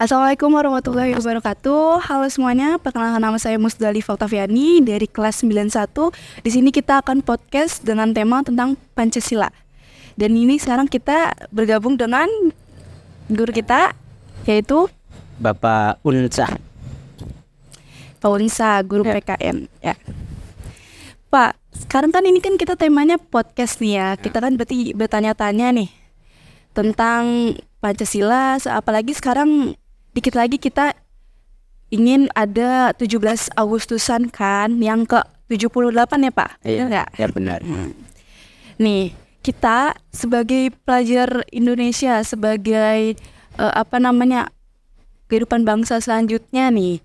Assalamualaikum warahmatullahi wabarakatuh. Halo semuanya, perkenalkan nama saya Musdalifah Oktaviani dari kelas 91. Di sini kita akan podcast dengan tema tentang Pancasila. Dan ini sekarang kita bergabung dengan guru kita, yaitu Bapak Unsa. Pak Unsa, guru PKN. Ya. Pak, sekarang kan ini kan kita temanya podcast nih ya. Kita kan berarti bertanya-tanya nih tentang Pancasila, apalagi sekarang dikit lagi kita ingin ada 17 Agustusan kan, yang ke-78 ya Pak? Iya, ya benar. Nih, kita sebagai pelajar Indonesia, sebagai kehidupan bangsa selanjutnya nih,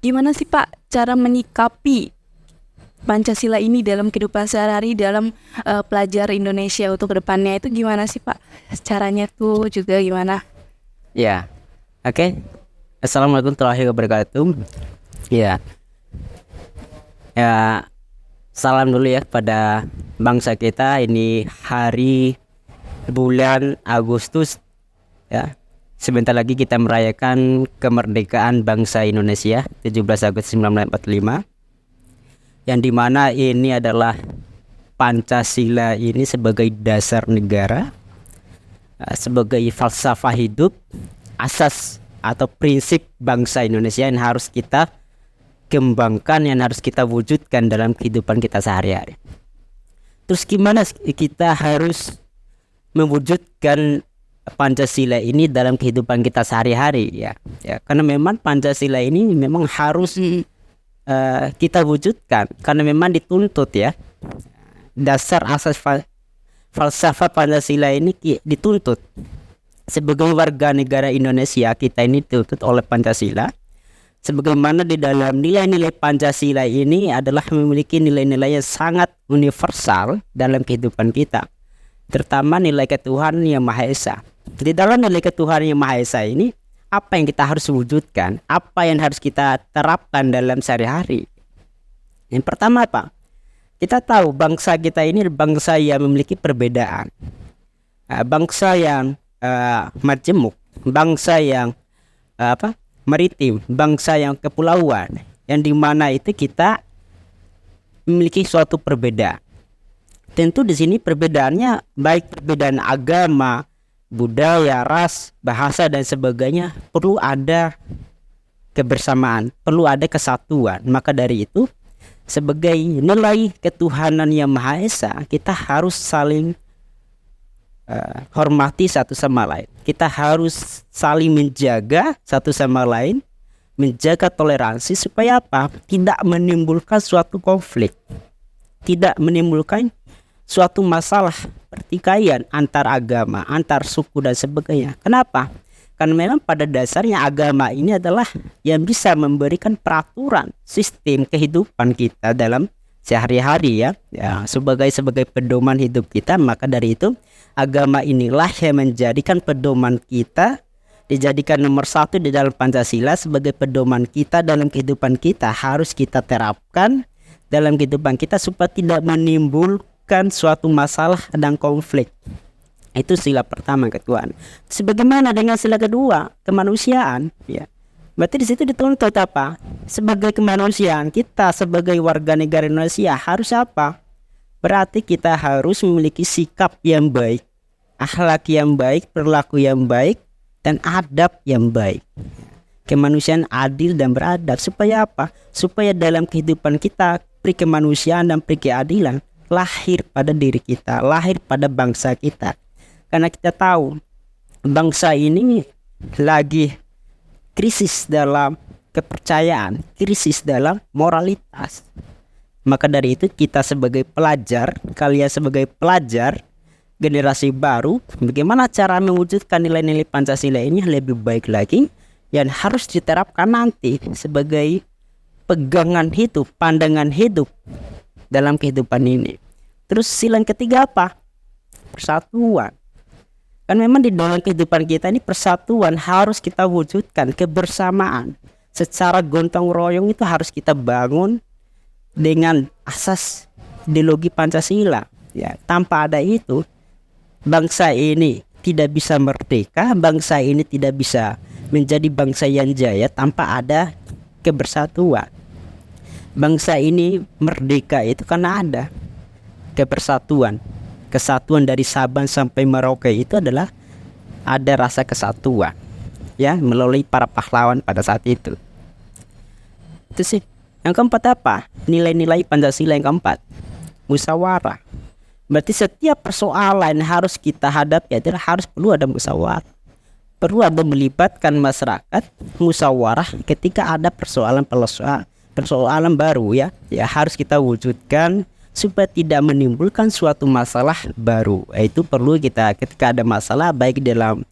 gimana sih Pak cara menyikapi Pancasila ini dalam kehidupan sehari-hari dalam pelajar Indonesia untuk kedepannya itu gimana sih Pak? Caranya tuh juga gimana? Ya, oke. Assalamualaikum warahmatullahi wabarakatuh. Ya, salam dulu ya pada bangsa kita. Ini hari bulan Agustus. Ya, sebentar lagi kita merayakan kemerdekaan bangsa Indonesia 17 Agustus 1945. Yang dimana ini adalah Pancasila ini sebagai dasar negara, sebagai falsafah hidup, asas atau prinsip bangsa Indonesia yang harus kita kembangkan, yang harus kita wujudkan dalam kehidupan kita sehari-hari. Terus gimana kita harus mewujudkan Pancasila ini dalam kehidupan kita sehari-hari ya, karena memang Pancasila ini memang harus kita wujudkan karena memang dituntut ya, dasar asas falsafah Pancasila ini dituntut sebagai warga negara Indonesia. Kita ini dituntut oleh Pancasila, sebagaimana di dalam nilai-nilai Pancasila ini adalah memiliki nilai-nilai yang sangat universal dalam kehidupan kita, terutama nilai ketuhanan yang Maha Esa. Di dalam nilai ketuhanan yang Maha Esa ini, apa yang kita harus wujudkan, apa yang harus kita terapkan dalam sehari-hari? Yang pertama apa? Kita tahu bangsa kita ini bangsa yang memiliki perbedaan, bangsa yang majemuk, bangsa yang maritim, bangsa yang kepulauan, yang dimana itu kita memiliki suatu perbedaan. Tentu di sini perbedaannya baik perbedaan agama, budaya, ras, bahasa dan sebagainya, perlu ada kebersamaan, perlu ada kesatuan. Maka dari itu, sebagai nilai ketuhanan yang Maha Esa, kita harus saling hormati satu sama lain. Kita harus saling menjaga satu sama lain, menjaga toleransi supaya apa? Tidak menimbulkan suatu konflik, tidak menimbulkan suatu masalah pertikaian antar agama, antar suku dan sebagainya. Kenapa? Karena memang pada dasarnya agama ini adalah yang bisa memberikan peraturan sistem kehidupan kita dalam sehari-hari ya, sebagai pedoman hidup kita. Maka dari itu agama inilah yang menjadikan pedoman kita, dijadikan nomor satu di dalam Pancasila sebagai pedoman kita dalam kehidupan kita, harus kita terapkan dalam kehidupan kita supaya tidak menimbulkan suatu masalah dan konflik. Itu sila pertama, ketuhanan. Sebagaimana dengan sila kedua, kemanusiaan ya. Berarti di situ dituntut apa? Sebagai kemanusiaan, kita sebagai warga negara Indonesia harus apa? Berarti kita harus memiliki sikap yang baik, akhlak yang baik, perilaku yang baik, dan adab yang baik. Kemanusiaan adil dan beradab. Supaya apa? Supaya dalam kehidupan kita, pri kemanusiaan dan pri keadilan lahir pada diri kita, lahir pada bangsa kita. Karena kita tahu bangsa ini lagi krisis dalam kepercayaan, krisis dalam moralitas. Maka dari itu kita sebagai pelajar, kalian sebagai pelajar generasi baru, bagaimana cara mewujudkan nilai-nilai Pancasila ini lebih baik lagi, yang harus diterapkan nanti sebagai pegangan hidup, pandangan hidup dalam kehidupan ini. Terus sila yang ketiga apa? Persatuan. Kan memang di dalam kehidupan kita ini persatuan harus kita wujudkan, kebersamaan secara gotong royong itu harus kita bangun dengan asas ideologi Pancasila ya. Tanpa ada itu bangsa ini tidak bisa merdeka, bangsa ini tidak bisa menjadi bangsa yang jaya tanpa ada kebersatuan. Bangsa ini merdeka itu karena ada kebersatuan. Kesatuan dari Sabang sampai Merauke itu adalah ada rasa kesatuan, ya, melalui para pahlawan pada saat itu. Itu sih. Yang keempat apa? Nilai-nilai Pancasila yang keempat, musyawarah. Berarti setiap persoalan harus kita hadapi adalah harus perlu ada musyawarah. Perlu ada melibatkan masyarakat, musyawarah ketika ada persoalan baru, ya harus kita wujudkan supaya tidak menimbulkan suatu masalah baru. Itu perlu kita ketika ada masalah baik dalam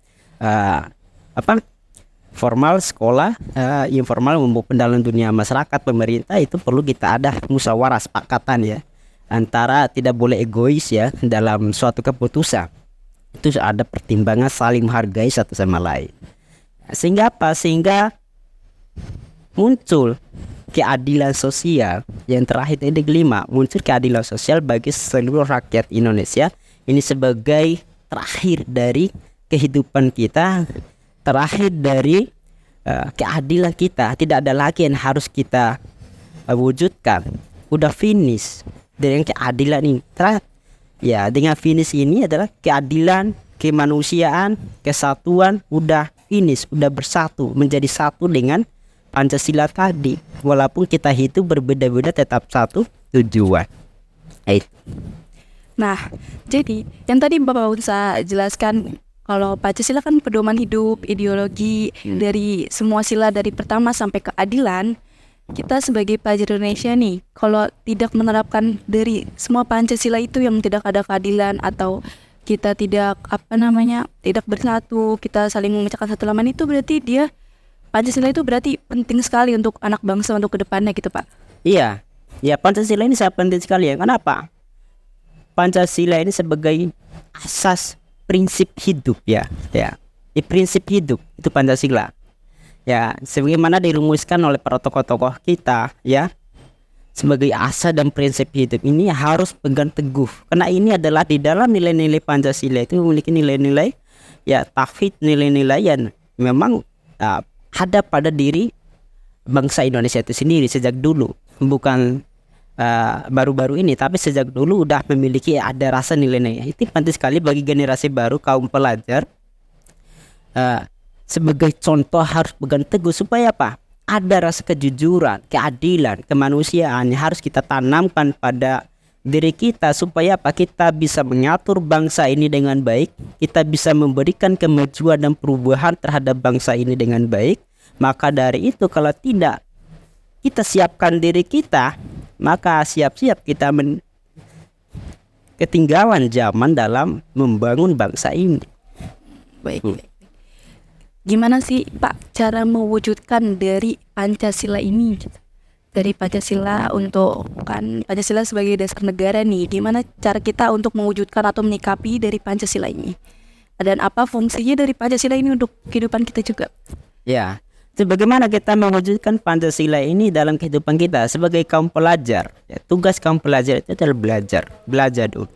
formal sekolah, informal maupun dalam dunia masyarakat pemerintah, itu perlu kita ada musyawarah sepakatan, ya, antara tidak boleh egois, ya, dalam suatu keputusan. Itu ada pertimbangan saling menghargai satu sama lain. Sehingga apa? Sehingga muncul keadilan sosial. Yang terakhir ini kelima, muncul keadilan sosial bagi seluruh rakyat Indonesia. Ini sebagai terakhir dari kehidupan kita, terakhir dari keadilan kita. Tidak ada lagi yang harus kita wujudkan. Udah finish dengan keadilan ini. Ya, dengan finish ini adalah keadilan, kemanusiaan, kesatuan, udah finish, udah bersatu, menjadi satu dengan Pancasila tadi. Walaupun kita hidup berbeda-beda tetap satu tujuan. Nah, jadi yang tadi Bapak Unsa jelaskan kalau Pancasila kan pedoman hidup, ideologi dari semua sila dari pertama sampai keadilan. Kita sebagai pelajar Indonesia nih, kalau tidak menerapkan dari semua Pancasila itu yang tidak ada keadilan atau kita tidak tidak bersatu, kita saling memecahkan satu laman, itu berarti Pancasila itu berarti penting sekali untuk anak bangsa untuk kedepannya gitu, Pak. Iya, ya, Pancasila ini sangat penting sekali, ya. Kenapa? Pancasila ini sebagai asas prinsip hidup, ya. Prinsip hidup itu Pancasila. Ya, sebagaimana dirumuskan oleh para tokoh-tokoh kita, ya, sebagai asas dan prinsip hidup ini harus pegang teguh. Karena ini adalah di dalam nilai-nilai Pancasila itu memiliki nilai-nilai, ya, tauhid, nilai-nilai yang memang ada pada diri bangsa Indonesia itu sendiri sejak dulu. Bukan baru-baru ini, tapi sejak dulu udah memiliki ada rasa nilai-nilai. Itu penting sekali bagi generasi baru, kaum pelajar. Sebagai contoh harus pegang teguh supaya apa? Ada rasa kejujuran, keadilan, kemanusiaan yang harus kita tanamkan pada diri kita supaya apa? Kita bisa mengatur bangsa ini dengan baik, kita bisa memberikan kemajuan dan perubahan terhadap bangsa ini dengan baik. Maka dari itu kalau tidak kita siapkan diri kita, maka siap-siap kita ketinggalan zaman dalam membangun bangsa ini. Baik. Gimana sih Pak cara mewujudkan dari Pancasila ini? Dari Pancasila Pancasila sebagai dasar negara nih, gimana cara kita untuk mewujudkan atau menyikapi dari Pancasila ini? Dan apa fungsinya dari Pancasila ini untuk kehidupan kita juga? Ya, bagaimana kita mewujudkan Pancasila ini dalam kehidupan kita sebagai kaum pelajar? Ya, tugas kaum pelajar itu adalah belajar dulu.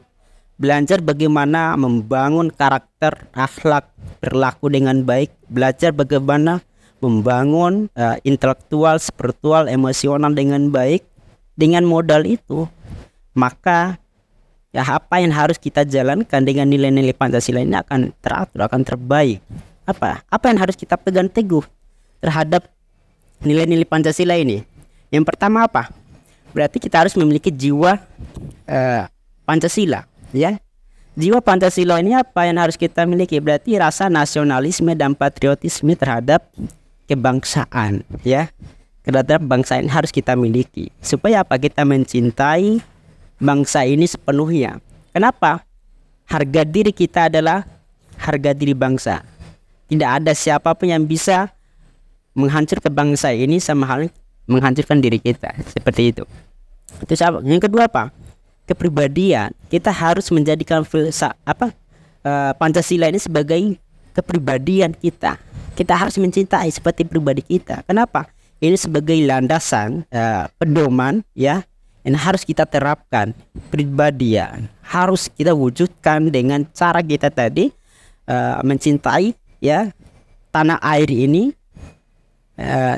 Belajar bagaimana membangun karakter, akhlak, berlaku dengan baik. Belajar bagaimana membangun intelektual, spiritual, emosional dengan baik. Dengan modal itu, maka ya apa yang harus kita jalankan dengan nilai-nilai Pancasila ini akan teratur, akan terbaik. Apa yang harus kita pegang teguh terhadap nilai-nilai Pancasila ini? Yang pertama apa? Berarti kita harus memiliki jiwa Pancasila. Ya, jiwa Pancasila ini apa yang harus kita miliki? Berarti rasa nasionalisme dan patriotisme terhadap kebangsaan, ya, terhadap bangsa ini harus kita miliki. Supaya apa? Kita mencintai bangsa ini sepenuhnya. Kenapa? Harga diri kita adalah harga diri bangsa. Tidak ada siapapun yang bisa menghancurkan bangsa ini sama halnya menghancurkan diri kita. Seperti itu. Itu siapa? Yang kedua apa? Kepribadian. Kita harus menjadikan Pancasila ini sebagai kepribadian kita. Kita harus mencintai seperti pribadi kita. Kenapa? Ini sebagai landasan, pedoman, ya, yang harus kita terapkan. Kepribadian harus kita wujudkan dengan cara kita tadi mencintai, ya, tanah air ini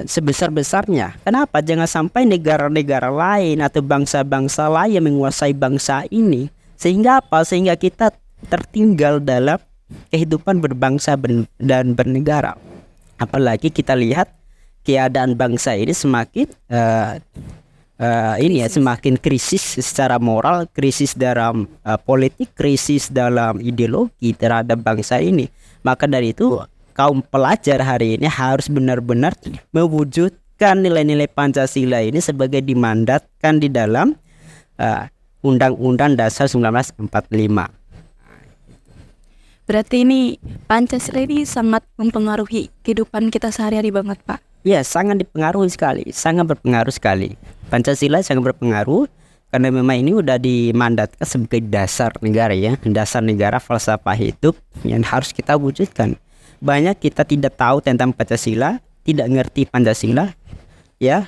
sebesar-besarnya. Kenapa? Jangan sampai negara-negara lain atau bangsa-bangsa lain yang menguasai bangsa ini. Sehingga apa? Sehingga kita tertinggal dalam kehidupan berbangsa dan bernegara. Apalagi kita lihat keadaan bangsa ini semakin semakin krisis secara moral, krisis dalam politik, krisis dalam ideologi terhadap bangsa ini. Maka dari itu kaum pelajar hari ini harus benar-benar mewujudkan nilai-nilai Pancasila ini sebagai dimandatkan di dalam Undang-Undang Dasar 1945. Berarti ini Pancasila ini sangat mempengaruhi kehidupan kita sehari-hari banget, Pak. Ya, sangat dipengaruhi sekali, sangat berpengaruh sekali. Pancasila sangat berpengaruh karena memang ini udah dimandatkan sebagai dasar negara ya, dasar negara, falsafah hidup yang harus kita wujudkan. Banyak kita tidak tahu tentang Pancasila, tidak ngerti Pancasila, ya,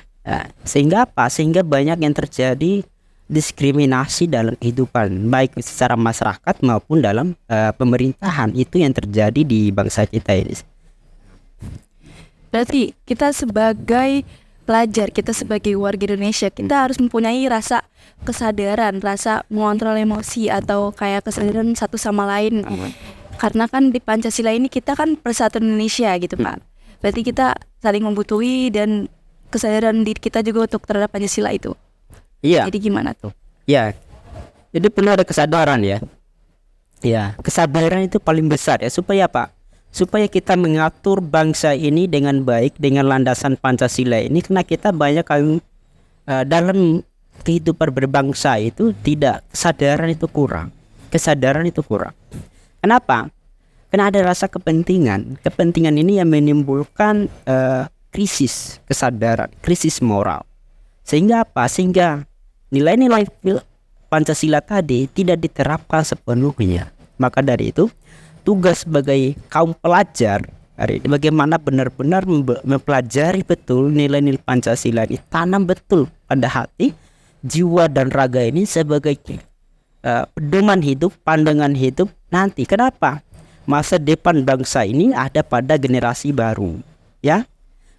sehingga apa? Sehingga banyak yang terjadi diskriminasi dalam kehidupan, baik secara masyarakat maupun dalam pemerintahan. Itu yang terjadi di bangsa kita ini. Berarti kita sebagai pelajar, kita sebagai warga Indonesia, kita harus mempunyai rasa kesadaran, rasa mengontrol emosi atau kayak kesadaran satu sama lain. Karena kan di Pancasila ini kita kan persatuan Indonesia gitu, Pak. Berarti kita saling membutuhi dan kesadaran diri kita juga untuk terhadap Pancasila itu. Iya. Jadi gimana tuh? Ya, jadi perlu ada kesadaran ya. Ya, kesadaran itu paling besar ya. Supaya apa? Supaya kita mengatur bangsa ini dengan baik dengan landasan Pancasila ini. Karena kita banyak kali dalam kehidupan berbangsa itu tidak, kesadaran itu kurang. Kesadaran itu kurang. Kenapa? Karena ada rasa kepentingan. Kepentingan ini yang menimbulkan krisis kesadaran, krisis moral. Sehingga apa? Sehingga nilai-nilai Pancasila tadi tidak diterapkan sepenuhnya. Maka dari itu, tugas sebagai kaum pelajar hari ini bagaimana benar-benar mempelajari betul nilai-nilai Pancasila ini, tanam betul pada hati, jiwa dan raga ini sebagai pedoman hidup, pandangan hidup nanti. Kenapa? Masa depan bangsa ini ada pada generasi baru, ya.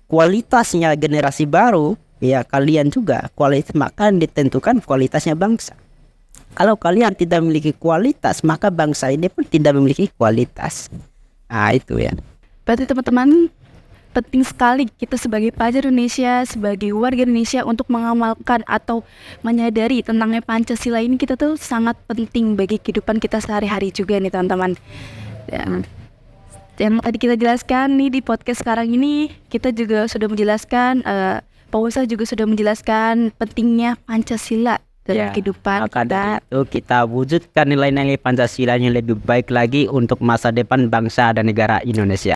Kualitasnya generasi baru, ya kalian juga kualitas, maka ditentukan kualitasnya bangsa. Kalau kalian tidak memiliki kualitas, maka bangsa ini pun tidak memiliki kualitas. Nah, itu ya. Berarti teman-teman, penting sekali kita sebagai pelajar Indonesia, sebagai warga Indonesia untuk mengamalkan atau menyadari tentangnya Pancasila ini. Kita tuh sangat penting bagi kehidupan kita sehari-hari juga nih teman-teman. Dan yang tadi kita jelaskan nih di podcast sekarang ini, kita juga sudah menjelaskan, Pak Usa juga sudah menjelaskan pentingnya Pancasila dalam kehidupan kita. Itu kita wujudkan nilai-nilai Pancasila yang lebih baik lagi untuk masa depan bangsa dan negara Indonesia.